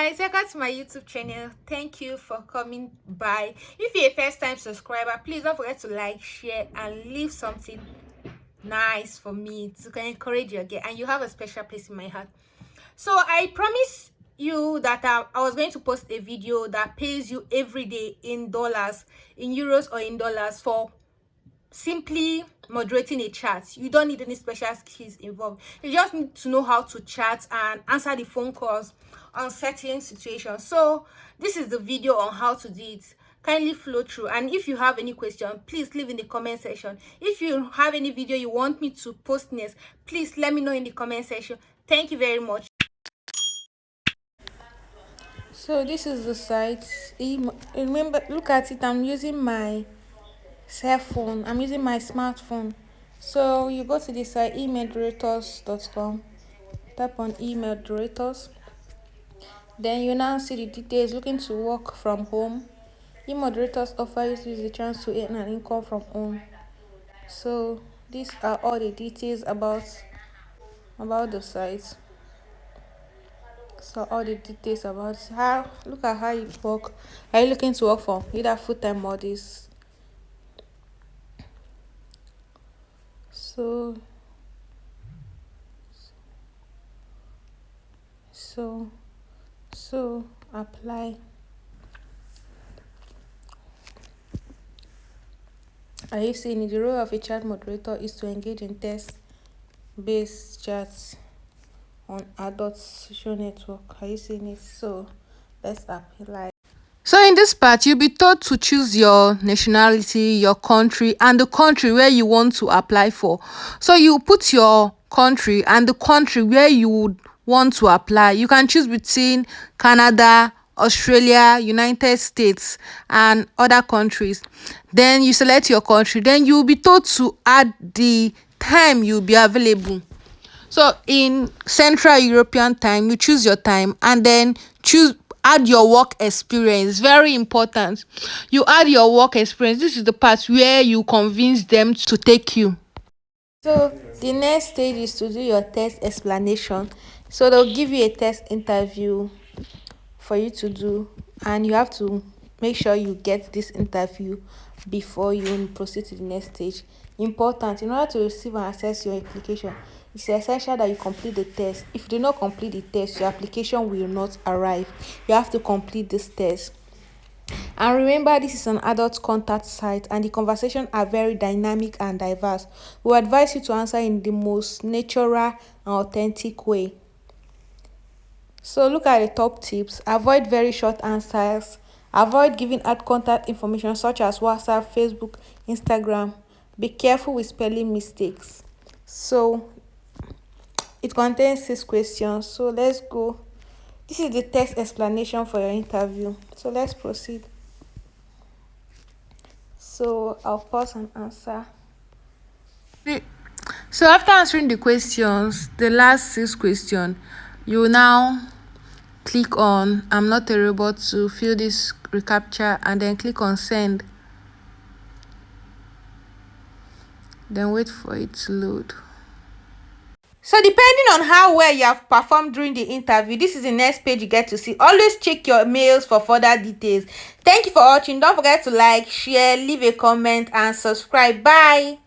guys, welcome to my YouTube channel. Thank you for coming by. If you're a first time subscriber, please don't forget to like, share, and leave something nice for me to encourage you again. And you have a special place in my heart. So I promised you that I was going to post a video that pays you every day in dollars, in euros, or in dollars for simply moderating a chat. You don't need any special skills involved. You just need to know how to chat and answer the phone calls on certain situations. So this is the video on how to do it. Kindly flow through, and if you have any question, please leave in the comment section. If you have any video you want me to post next, please let me know in the comment section. Thank you very much. So this is the site. Remember, look at it. I'm using my cell phone. I'm using my smartphone. So you go to the site eModerators.com, tap on eModerators, then you now see the details. Looking to work from home, eModerators offer you the chance to earn an income from home. So these are all the details about the site. So all the details about how, look at how you work. Are you looking to work from either full-time or this? So apply. Are you seeing it? The role of a chat moderator is to engage in text-based chats on adult social network. Are you seeing it? So let's apply. So in this part, you'll be told to choose your nationality, your country, and the country where you want to apply for. So you put your country and the country where you would want to apply. You can choose between Canada, Australia, United States, and other countries. Then you select your country. Then you'll be told to add the time you'll be available. So in Central European time, you choose your time and then add your work experience. Very important. You add your work experience. This is the part where you convince them to take you. So the next stage is to do your test explanation. So they'll give you a test interview for you to do, and you have to make sure you get this interview before you proceed to the next stage. Important, in order to receive and access your application, it's essential that you complete the test. If you do not complete the test, your application will not arrive. You have to complete this test. And remember, this is an adult contact site and the conversations are very dynamic and diverse. We advise you to answer in the most natural and authentic way. So look at the top tips. Avoid very short answers. Avoid giving out contact information such as WhatsApp, Facebook, Instagram. Be careful with spelling mistakes. So it contains 6 questions. So let's go. This is the text explanation for your interview. So let's proceed. So I'll pause and answer. So after answering the questions, the last 6 questions, you now click on I'm not a robot to fill this reCAPTCHA and then click on send. Then wait for it to load. So depending on how well you have performed during the interview, this is the next page you get to see. Always check your mails for further details. Thank you for watching. Don't forget to like, share, leave a comment, and subscribe. Bye.